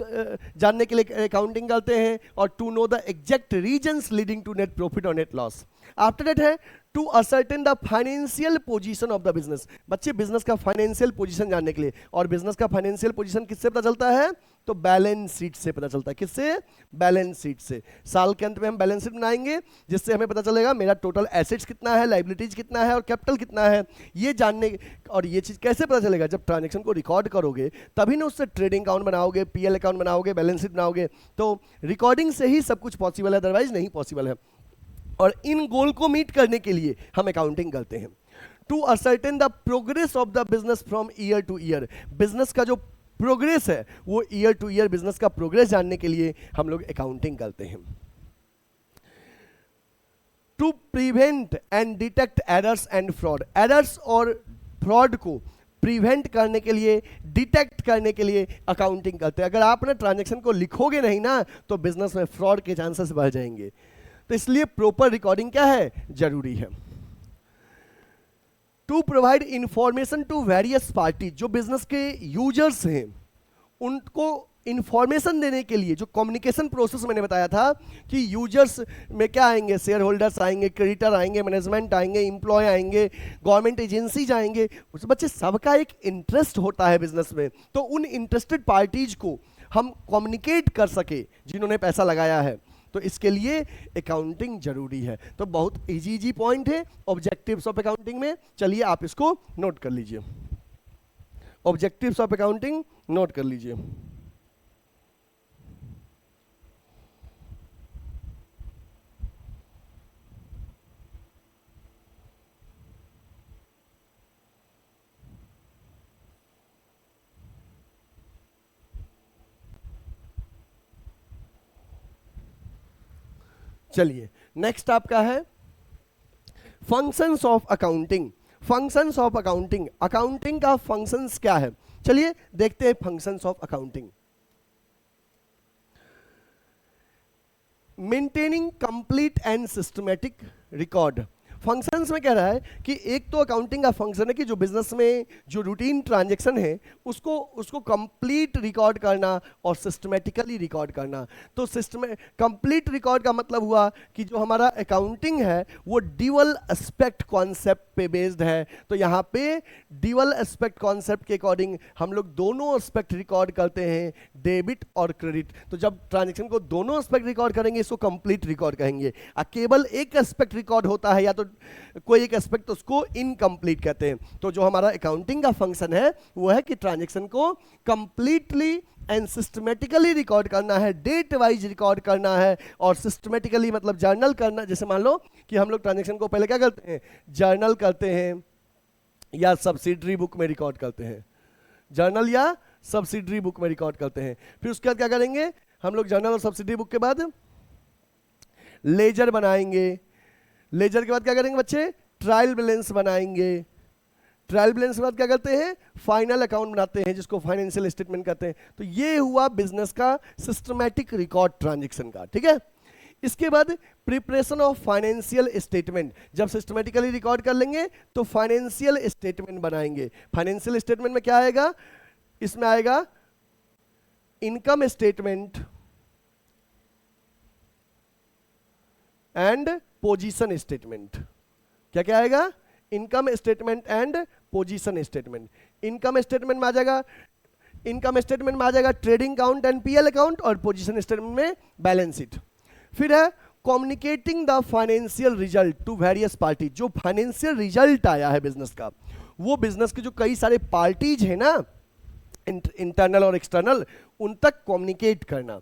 जानने के लिए अकाउंटिंग करते हैं, और to know the exact reasons leading to net profit और नेट लॉस। आफ्टर दैट है to ascertain the financial position of the business. बच्चे बिजनेस का फाइनेंशियल पोजीशन जानने के लिए, और बिजनेस का फाइनेंशियल पोजीशन किससे पता चलता है? तो बैलेंस शीट से पता चलता है। किससे? बैलेंस शीट से। साल के अंत में हम बैलेंस शीट बनाएंगे जिससे हमें पता चलेगा मेरा टोटल एसेट्स कितना है, लाइबिलिटीज कितना है और कैपिटल कितना है। ये जानने, और ये चीज कैसे पता चलेगा? जब ट्रांजैक्शन को रिकॉर्ड करोगे तभी ना उससे ट्रेडिंग अकाउंट बनाओगे, पीएल अकाउंट बनाओगे, बैलेंस शीट बनाओगे। तो रिकॉर्डिंग से ही सब कुछ पॉसिबल है, अदरवाइज नहीं पॉसिबल है। और इन गोल को मीट करने के लिए हम अकाउंटिंग करते हैं। To ascertain the progress of the business from year to year, business का जो प्रोग्रेस है वो ईयर टू ईयर बिजनेस का प्रोग्रेस जानने के लिए हम लोग अकाउंटिंग करते हैं। To prevent and detect errors and fraud, errors और फ्रॉड को प्रिवेंट करने के लिए, डिटेक्ट करने के लिए अकाउंटिंग करते हैं। अगर आप ना ट्रांजैक्शन को लिखोगे नहीं ना तो बिजनेस में फ्रॉड के चांसेस बढ़ जाएंगे, तो इसलिए प्रॉपर रिकॉर्डिंग क्या है? जरूरी है। To provide information to various party, जो बिजनेस के यूजर्स हैं उनको इंफॉर्मेशन देने के लिए, जो कम्युनिकेशन प्रोसेस मैंने बताया था कि यूजर्स में क्या आएंगे, शेयर होल्डर्स आएंगे, क्रेडिटर आएंगे, मैनेजमेंट आएंगे, एम्प्लॉय आएंगे, गवर्नमेंट एजेंसीज आएंगे, उस बच्चे सबका एक इंटरेस्ट होता है बिजनेस में। तो उन इंटरेस्टेड पार्टीज को हम कम्युनिकेट कर सके जिन्होंने पैसा लगाया है, तो इसके लिए अकाउंटिंग जरूरी है। तो बहुत इजी पॉइंट है ऑब्जेक्टिव्स ऑफ अकाउंटिंग में। चलिए आप इसको नोट कर लीजिए, ऑब्जेक्टिव्स ऑफ अकाउंटिंग नोट कर लीजिए। चलिए नेक्स्ट आपका है functions of accounting. Functions of accounting, accounting का फंक्शंस क्या है? चलिए देखते हैं functions of accounting. Maintaining complete and systematic record. Functions में कह रहा है कि एक तो अकाउंटिंग का फंक्शन है कि जो बिजनेस में जो रूटीन ट्रांजैक्शन है उसको कंप्लीट रिकॉर्ड करना और सिस्टमेटिकली रिकॉर्ड करना। तो कंप्लीट रिकॉर्ड का मतलब हुआ कि जो हमारा अकाउंटिंग है वो ड्यूअल एस्पेक्ट कॉन्सेप्ट पे बेस्ड है। तो यहाँ पे ड्यूअल एस्पेक्ट कॉन्सेप्ट के अकॉर्डिंग हम लोग दोनों एस्पेक्ट रिकॉर्ड करते हैं, डेबिट और क्रेडिट। तो जब ट्रांजैक्शन को दोनों एस्पेक्ट रिकॉर्ड करेंगे इसको कंप्लीट रिकॉर्ड कहेंगे। केवल एक एस्पेक्ट रिकॉर्ड होता है या तो कोई एक एस्पेक्ट, तो उसको इनकम्प्लीट कहते हैं। तो जो हमारा अकाउंटिंग का फंक्शन है वो है कि ट्रांजैक्शन को कंप्लीटली एंड सिस्टमेटिकली रिकॉर्ड करना है, डेट वाइज रिकॉर्ड करना है। और सिस्टमेटिकली मतलब जर्नल करना। जैसे मान लो कि हम लोग ट्रांजैक्शन को पहले क्या करते हैं, जर्नल करते हैं या सब्सिडरी बुक में रिकॉर्ड करते हैं, जर्नल या सब्सिडरी बुक में रिकॉर्ड करते हैं। फिर उसके बाद क्या करेंगे हम लोग, जर्नल और सब्सिडरी बुक के बाद लेजर बनाएंगे। लेजर के बाद क्या करेंगे बच्चे, ट्रायल बैलेंस बनाएंगे। ट्रायल बैलेंस के बाद क्या करते हैं, फाइनल अकाउंट बनाते हैं जिसको फाइनेंशियल स्टेटमेंट कहते हैं। तो ये हुआ बिजनेस का सिस्टमैटिक रिकॉर्ड ट्रांजैक्शन का, ठीक है। इसके बाद प्रिपरेशन ऑफ फाइनेंशियल स्टेटमेंट। जब सिस्टमैटिकली रिकॉर्ड कर लेंगे तो फाइनेंशियल स्टेटमेंट बनाएंगे। फाइनेंशियल स्टेटमेंट में क्या आएगा, इसमें आएगा income statement and position statement. क्या क्या आएगा, income statement and position statement. Income statement में आ जाएगा, इनकम स्टेटमेंट में आ जाएगा trading account and PL account, और पोजीशन स्टेटमेंट में बैलेंस शीट। फिर है communicating the financial result to various party. जो फाइनेंशियल रिजल्ट आया है बिजनेस का, वो बिजनेस के जो कई सारे पार्टीज है ना, इंटरनल और एक्सटर्नल, उन तक कम्युनिकेट करना।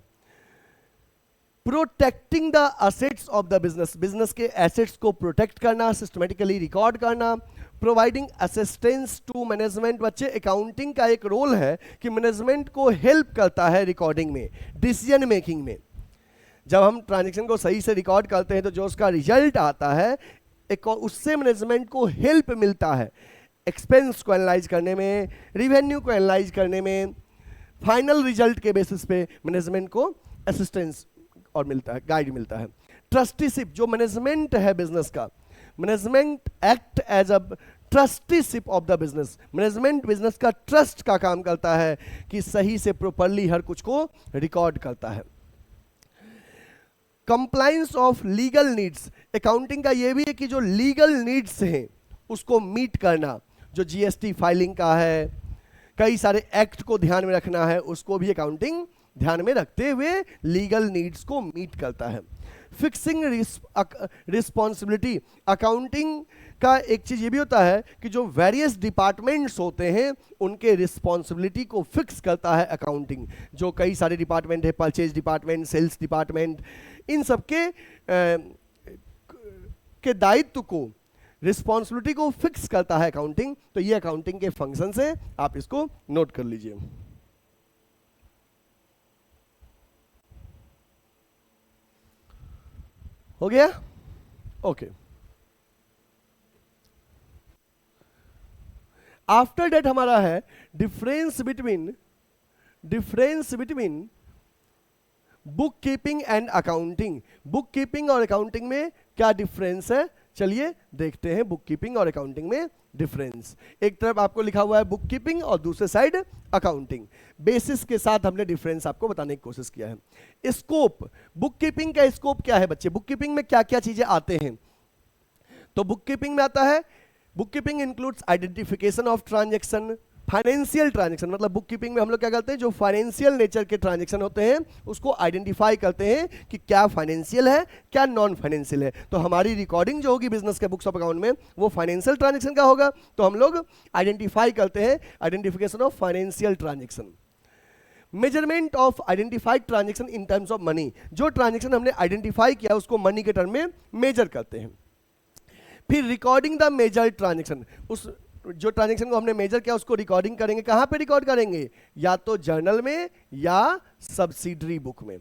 Protecting the assets of the business, business के एसेट्स को प्रोटेक्ट करना, सिस्टमेटिकली रिकॉर्ड करना, प्रोवाइडिंग असिस्टेंस टू मैनेजमेंट। बच्चे अकाउंटिंग का एक रोल है कि मैनेजमेंट को हेल्प करता है रिकॉर्डिंग में, डिसीजन मेकिंग में। जब हम ट्रांजेक्शन को सही से रिकॉर्ड करते हैं तो जो उसका रिजल्ट आता है उससे मैनेजमेंट को हेल्प मिलता है एक्सपेंस को एनालाइज करने में, रिवेन्यू को एनालाइज करने में। फाइनल रिजल्ट के बेसिस पे मैनेजमेंट को असिस्टेंस और मिलता है, गाइड मिलता है। ट्रस्टीशिप, जो मैनेजमेंट है बिजनेस का, management act as a trusteeship of the business. Management business का ट्रस्ट का काम करता है कि सही से प्रॉपरली हर कुछ को रिकॉर्ड करता है। Compliance of legal needs, accounting का ये भी है कि जो लीगल नीड्स हैं उसको मीट करना, जो जीएसटी फाइलिंग का है, कई सारे एक्ट को ध्यान में रखना है, उसको भी अकाउंटिंग ध्यान में रखते हुए लीगल नीड्स को मीट करता है। फिक्सिंग रिस्पॉन्सिबिलिटी, अकाउंटिंग का एक चीज ये भी होता है कि जो वेरियस डिपार्टमेंट्स होते हैं उनके रिस्पॉन्सिबिलिटी को फिक्स करता है अकाउंटिंग। जो कई सारे डिपार्टमेंट है, परचेज डिपार्टमेंट, सेल्स डिपार्टमेंट, इन सबके के दायित्व को, रिस्पॉन्सिबिलिटी को फिक्स करता है अकाउंटिंग। तो ये अकाउंटिंग के फंक्शंस हैं, आप इसको नोट कर लीजिए। हो गया? ओके। आफ्टर दैट हमारा है difference between book keeping and accounting. Book keeping और अकाउंटिंग में क्या डिफरेंस है, चलिए देखते हैं बुक कीपिंग और अकाउंटिंग में डिफरेंस। एक तरफ आपको लिखा हुआ है बुक कीपिंग और दूसरे साइड अकाउंटिंग। बेसिस के साथ हमने डिफरेंस आपको बताने की कोशिश किया है। स्कोप, बुक कीपिंग का स्कोप क्या है बच्चे, बुक कीपिंग में क्या क्या चीजें आते हैं? तो बुक कीपिंग में आता है, book keeping includes identification of transaction, financial transaction. मतलब बुक कीपिंग में हम लोग क्या करते हैं, जो फाइनेंशियल नेचर के ट्रांजेक्शन होते हैं उसको आइडेंटिफाई करते हैं कि क्या फाइनेंशियल है, क्या नॉन फाइनेंशियल है। तो हमारी रिकॉर्डिंग जो होगी बिजनेस के बुक्स ऑफ अकाउंट में वो फाइनेंशियल ट्रांजेक्शन का होगा, तो हम लोग आइडेंटिफाई करते हैं, identification of financial transaction. Measurement of identified transaction in terms of money, जो ट्रांजेक्शन हमने आइडेंटिफाई किया उसको मनी के टर्म में मेजर करते हैं। फिर रिकॉर्डिंग द मेजर ट्रांजेक्शन, उस जो ट्रांजेक्शन को हमने मेजर किया उसको रिकॉर्डिंग करेंगे। कहां पे रिकॉर्ड करेंगे? या तो जर्नल में या सब्सिडरी बुक में,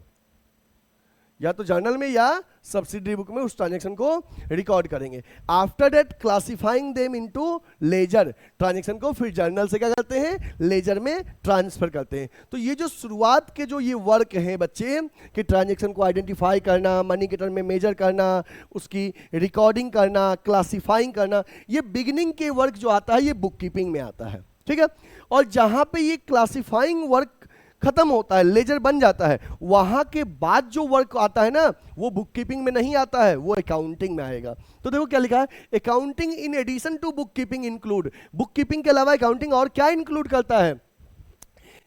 या तो जर्नल में या सब्सिडरी बुक में उस ट्रांजेक्शन को रिकॉर्ड करेंगे। After that classifying them into ledger, transaction को फिर जर्नल से क्या करते हैं, लेजर में ट्रांसफर करते हैं। तो ये जो शुरुआत के जो ये वर्क है बच्चे कि ट्रांजेक्शन को आइडेंटिफाई करना, मनी के टर्म में मेजर करना, उसकी रिकॉर्डिंग करना, क्लासिफाइंग करना, ये बिगिनिंग के वर्क जो आता है ये बुक कीपिंग में आता है, ठीक है। और जहां पे ये क्लासिफाइंग वर्क खत्म होता है, लेजर बन जाता है, वहां के बाद जो वर्क आता है ना वो बुक कीपिंग में नहीं आता है, वो अकाउंटिंग में आएगा। तो देखो क्या लिखा है, accounting in addition to book keeping include, book keeping के अलावा अकाउंटिंग और क्या इंक्लूड करता है?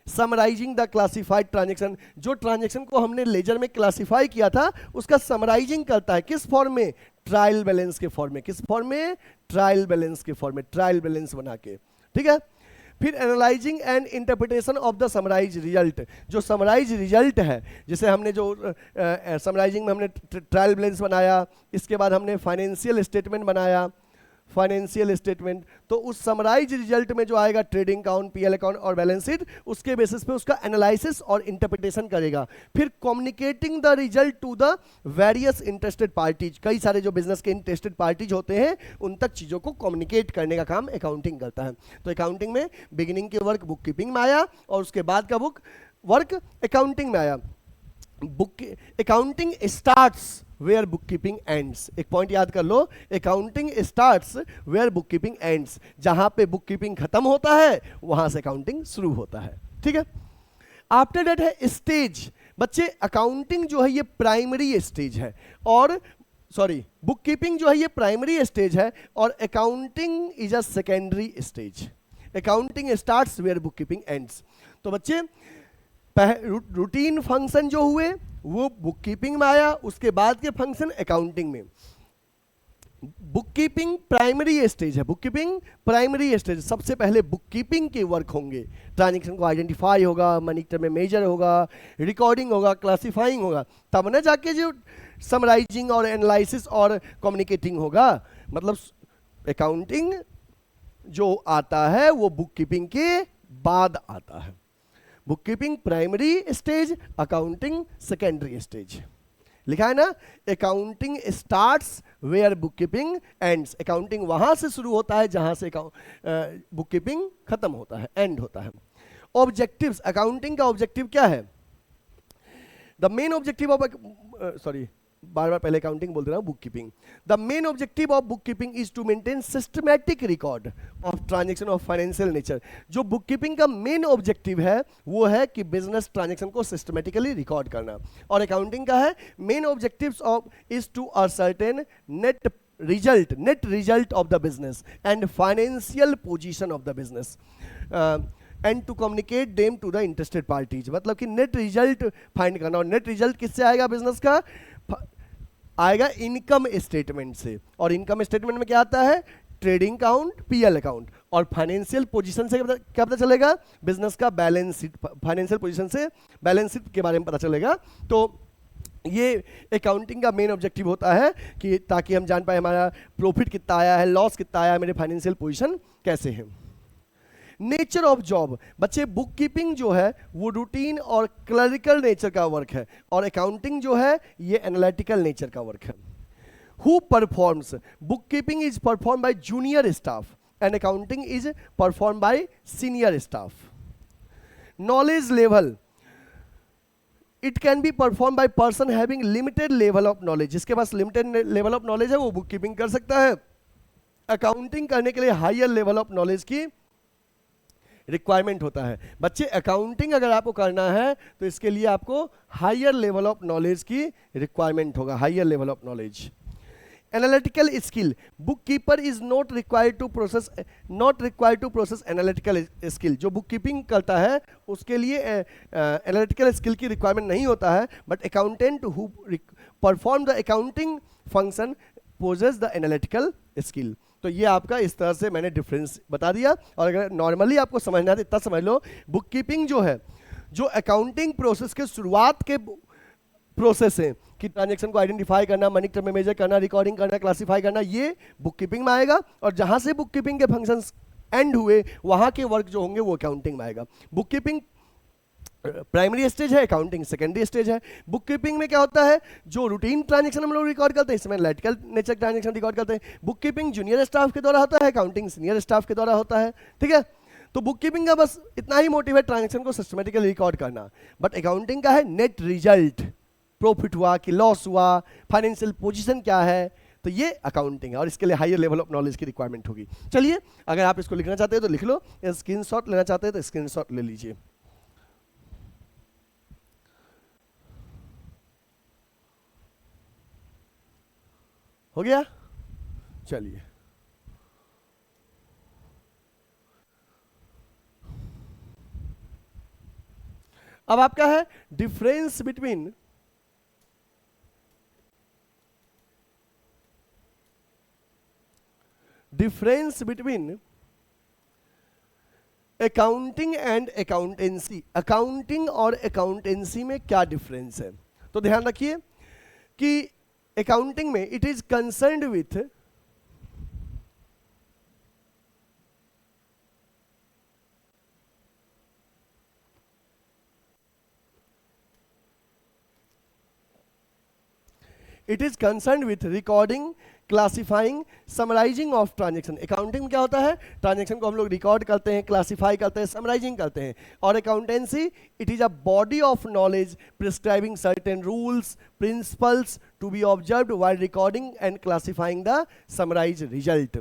समराइजिंग द क्लासिफाइड ट्रांजेक्शन, जो ट्रांजेक्शन को हमने लेजर में क्लासिफाई किया था उसका समराइजिंग करता है। किस फॉर्म में? ट्रायल बैलेंस के फॉर्म में। किस फॉर्म में? ट्रायल बैलेंस के फॉर्म में, ट्रायल बैलेंस बना के, ठीक है। फिर analysing and interpretation of the summarise result, जो समराइज रिजल्ट है, जैसे हमने जो समराइजिंग में हमने ट्रायल बैलेंस बनाया, इसके बाद हमने फाइनेंशियल स्टेटमेंट बनाया, फाइनेंशियल स्टेटमेंट, तो उस समराइज रिजल्ट में जो आएगा ट्रेडिंग अकाउंट, पीएल अकाउंट और बैलेंस शीट, उसके बेसिस पे उसका एनालिसिस और इंटरप्रिटेशन करेगा। फिर communicating the result to the various interested parties, कई सारे जो बिजनेस के इंटरेस्टेड पार्टीज होते हैं उन तक चीजों को कम्युनिकेट करने का काम अकाउंटिंग करता है। तो अकाउंटिंग में बिगिनिंग के वर्क बुक कीपिंग में आया और उसके बाद का बुक वर्क अकाउंटिंग में आया। Book accounting starts where book keeping ends, एक पॉइंट याद कर लो, accounting starts where book keeping ends, जहां पे बुक कीपिंग खत्म होता है वहां से अकाउंटिंग शुरू होता है, ठीक है। आफ्टर दैट है स्टेज, बच्चे अकाउंटिंग जो है ये प्राइमरी स्टेज है, और सॉरी बुक कीपिंग जो है ये प्राइमरी स्टेज है और accounting is a secondary stage. Accounting starts where book keeping ends. तो बच्चे रूटीन फंक्शन जो हुए वो बुक कीपिंग में आया, उसके बाद के फंक्शन अकाउंटिंग में। बुक कीपिंग प्राइमरी स्टेज है, बुक कीपिंग प्राइमरी स्टेज, सबसे पहले बुक कीपिंग के वर्क होंगे, ट्रांजेक्शन को आइडेंटिफाई होगा, मनी टर्म में मेजर होगा, रिकॉर्डिंग होगा, क्लासिफाइंग होगा, तब ना जाके जो समराइजिंग और एनालिसिस और कम्युनिकेटिंग होगा। मतलब अकाउंटिंग जो आता है वो बुक कीपिंग के बाद आता है। Book keeping primary stage, accounting secondary stage. लिखा है ना, accounting starts where book keeping ends. Accounting वहां से शुरू होता है जहां से बुक कीपिंग खत्म होता है, एंड होता है। ऑब्जेक्टिव्स, अकाउंटिंग का ऑब्जेक्टिव क्या है? The main objective of sorry बार बार पहले अकाउंटिंग बोल दे रहा हूं, book keeping. The main objective of book keeping is to maintain systematic record of transaction of financial nature. जो बुक कीपिंग का मेन ऑब्जेक्टिव है वो है कि बिजनेस ट्रांजैक्शन को सिस्टमैटिकली रिकॉर्ड करना। और अकाउंटिंग का है main objectives of is to ascertain net result of the business and financial position of the business and to communicate them to the interested parties. मतलब कि नेट रिजल्ट फाइंड करना। और net result किससे आएगा? Business का आएगा income statement से। और इनकम स्टेटमेंट में क्या आता है? Trading account, PL account. और फाइनेंशियल पोजीशन से क्या पता चलेगा? बिजनेस का बैलेंस शीट। फाइनेंशियल पोजीशन से बैलेंस शीट के बारे में पता चलेगा। तो ये अकाउंटिंग का मेन ऑब्जेक्टिव होता है कि ताकि हम जान पाए हमारा प्रॉफिट कितना आया है, लॉस कितना आया है, मेरे फाइनेंशियल पोजीशन कैसे है। नेचर ऑफ जॉब, बच्चे बुक कीपिंग जो है वो रूटीन और क्लरिकल नेचर का वर्क है, और अकाउंटिंग जो है ये एनालिटिकल नेचर का वर्क है। Who performs? Book keeping is perform by junior staff and accounting is perform by senior staff. Knowledge level, it can be perform by person having limited level of knowledge. जिसके पास limited level of knowledge है वो book keeping कर सकता है। Accounting करने के लिए higher level of knowledge की रिक्वायरमेंट होता है। बच्चे अकाउंटिंग अगर आपको करना है तो इसके लिए आपको हायर लेवल ऑफ नॉलेज की रिक्वायरमेंट होगा, higher level of knowledge. Analytical skill, book keeper is not required to process analytical skill. जो बुक कीपिंग करता है उसके लिए एनालिटिकल स्किल की रिक्वायरमेंट नहीं होता है, but accountant who perform the accounting function possess the analytical skill. तो ये आपका इस तरह से मैंने डिफरेंस बता दिया। और अगर नॉर्मली आपको समझना है तो इतना समझ लो, बुक कीपिंग जो है, जो अकाउंटिंग प्रोसेस के शुरुआत के प्रोसेस है कि ट्रांजैक्शन को आइडेंटिफाई करना, मनी टर्म में मेजर करना, रिकॉर्डिंग करना, क्लासिफाई करना, ये बुक कीपिंग में आएगा। और जहां से बुक कीपिंग के फंक्शंस एंड हुए वहां के वर्क जो होंगे वो अकाउंटिंग में आएगा। बुक कीपिंग प्राइमरी स्टेज है, अकाउंटिंग सेकेंडरी स्टेज है। बुक कीपिंग में क्या होता है? जो रूटीन ट्रांजैक्शन हम लोग रिकॉर्ड करते हैं, इसमें एनालिटिकल नेचर ट्रांजैक्शन रिकॉर्ड करते हैं। बुक कीपिंग जूनियर स्टाफ के द्वारा होता है, अकाउंटिंग सीनियर स्टाफ के द्वारा होता है। ठीक है, तो बुक कीपिंग का बस इतना ही मोटिव है, ट्रांजैक्शन को सिस्टमैटिकली रिकॉर्ड करना। बट अकाउंटिंग का है नेट रिजल्ट, प्रॉफिट हुआ कि लॉस हुआ, फाइनेंशियल पोजीशन क्या है, तो ये अकाउंटिंग है। और इसके लिए हायर लेवल ऑफ नॉलेज की रिक्वायरमेंट होगी। चलिए, अगर आप इसको लिखना चाहते हैं तो लिख लो, स्क्रीनशॉट लेना चाहते हैं तो स्क्रीनशॉट ले लीजिए। हो गया? चलिए, अब आपका है difference between accounting and accountancy. Accounting और अकाउंटेंसी में क्या डिफरेंस है? तो ध्यान रखिए कि अकाउंटिंग में it is concerned with recording, classifying, summarising of transaction. Accounting में क्या होता है? ट्रांजैक्शन को हम लोग रिकॉर्ड करते हैं, क्लासिफाई करते हैं, समराइजिंग करते हैं। और accountancy it is a body of knowledge prescribing certain rules, principles to be observed while recording and classifying the summarise result.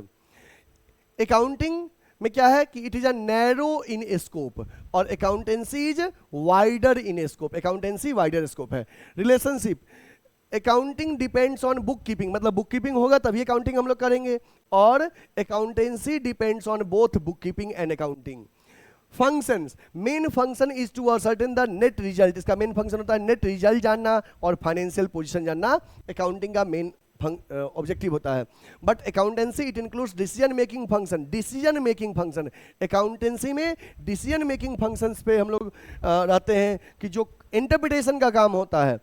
Accounting में क्या है कि it is a narrow in scope और accountancy is wider in scope. Accountancy wider scope है। Relationship, accounting depends on book keeping, मतलब book keeping होगा तभी accounting हम लोग करेंगे, और accountancy depends on both book keeping and accounting. Functions, main function is to ascertain the net result. इसका main function होता है नेट रिजल्ट जानना और फाइनेंशियल पोजीशन जानना। अकाउंटिंग का मेन ऑब्जेक्टिव होता है। But accountancy it includes decision making function. Decision making function, accountancy में डिसीजन मेकिंग फंक्शंस पे हम लोग रहते हैं कि जो इंटरप्रिटेशन का काम होता है।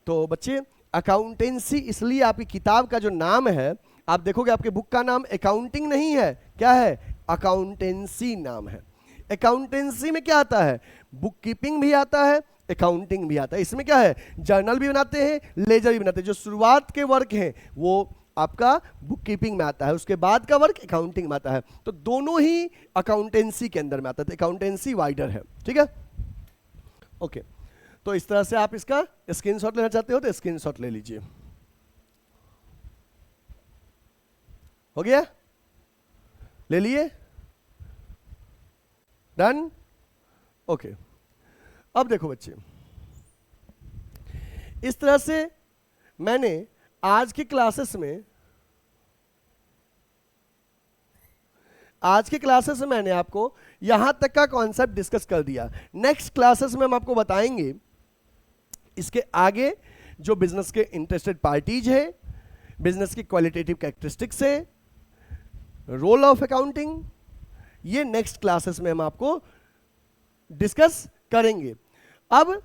तो बच्चे अकाउंटेंसी, इसलिए आपकी किताब का जो नाम है, आप देखोगे आपके बुक का नाम अकाउंटिंग नहीं है, क्या है, अकाउंटेंसी नाम है। अकाउंटेंसी में क्या आता है, बुक कीपिंग भी आता है, अकाउंटिंग भी आता है। इसमें क्या है, जर्नल भी बनाते हैं, लेजर भी बनाते हैं। जो शुरुआत के वर्क हैं वो आपका बुक कीपिंग में आता है, उसके बाद का वर्क अकाउंटिंग में आता है। तो दोनों ही अकाउंटेंसी के अंदर में आता है, अकाउंटेंसी वाइडर है, ठीक है। ओके, तो इस तरह से आप इसका स्क्रीनशॉट लेना चाहते हो तो स्क्रीनशॉट ले लीजिए। हो गया, ले लिए, डन, ओके। अब देखो बच्चे, इस तरह से मैंने आज की क्लासेस में मैंने आपको यहां तक का कॉन्सेप्ट डिस्कस कर दिया। नेक्स्ट क्लासेस में हम आपको बताएंगे इसके आगे जो बिजनेस के इंटरेस्टेड पार्टीज है, बिजनेस की क्वालिटेटिव कैरेक्टरिस्टिक्स है, रोल ऑफ अकाउंटिंग, ये नेक्स्ट क्लासेस में हम आपको डिस्कस करेंगे। अब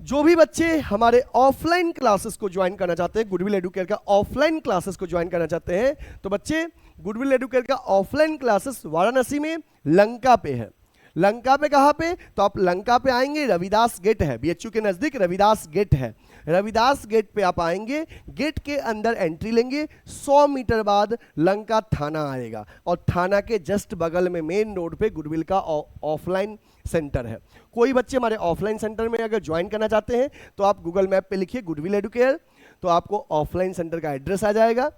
जो भी बच्चे हमारे ऑफलाइन क्लासेस को ज्वाइन करना चाहते हैं, गुडविल एडुकेयर का ऑफलाइन क्लासेस को ज्वाइन करना चाहते हैं, तो बच्चे गुडविल एडुकेयर का ऑफलाइन क्लासेस वाराणसी में लंका पे है। लंका पे कहाँ पे, तो आप लंका पे आएंगे, रविदास गेट है, बीएचयू के नजदीक रविदास गेट है। रविदास गेट पे आप आएंगे, गेट के अंदर एंट्री लेंगे, 100 मीटर बाद लंका थाना आएगा और थाना के जस्ट बगल में मेन रोड पे गुडविल का ऑफलाइन सेंटर है। कोई बच्चे हमारे ऑफलाइन सेंटर में अगर ज्वाइन करना चाहते हैं तो आप गूगल मैप पे लिखिए गुडविल एडुकेयर, तो आपको ऑफलाइन सेंटर का एड्रेस आ जाएगा।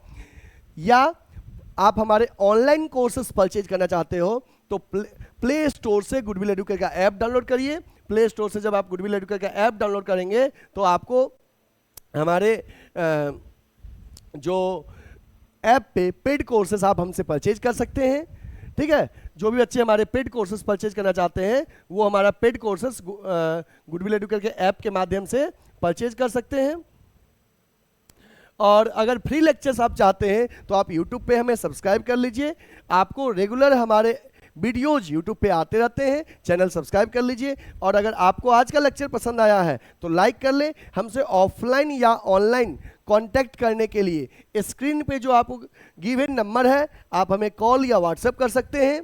या आप हमारे ऑनलाइन कोर्सेज परचेज करना चाहते हो तो प्ले स्टोर से गुडविल एडुकेयर का ऐप डाउनलोड करिए। प्ले स्टोर से जब आप गुडविल एडुकेयर का ऐप डाउनलोड करेंगे तो आपको हमारे जो ऐप पे पेड कोर्सेज आप हमसे परचेज कर सकते हैं, ठीक है। जो भी बच्चे हमारे पेड कोर्सेज परचेज करना चाहते हैं वो हमारा पेड कोर्सेज गुडविल एडुकेयर के ऐप के माध्यम से परचेज कर सकते हैं। और अगर फ्री लेक्चर्स आप चाहते हैं तो आप YouTube पे हमें सब्सक्राइब कर लीजिए, आपको रेगुलर हमारे वीडियोज YouTube पे आते रहते हैं, चैनल सब्सक्राइब कर लीजिए। और अगर आपको आज का लेक्चर पसंद आया है तो लाइक कर ले। हमसे ऑफलाइन या ऑनलाइन कांटेक्ट करने के लिए स्क्रीन पे जो आपको गिवन नंबर है आप हमें कॉल या व्हाट्सएप कर सकते हैं,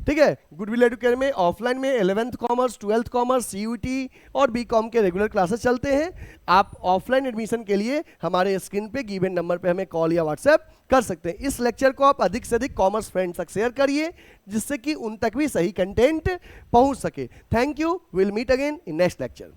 ठीक है। गुडविल एडुकेयर में ऑफलाइन में 11th commerce, 12th commerce, CUT और BCom के रेगुलर क्लासेस चलते हैं। आप ऑफलाइन एडमिशन के लिए हमारे स्क्रीन पे गिवन नंबर पे हमें कॉल या व्हाट्सएप कर सकते हैं। इस लेक्चर को आप अधिक से अधिक कॉमर्स फ्रेंड्स तक शेयर करिए जिससे कि उन तक भी सही कंटेंट पहुंच सके। Thank you, will meet again in next lecture.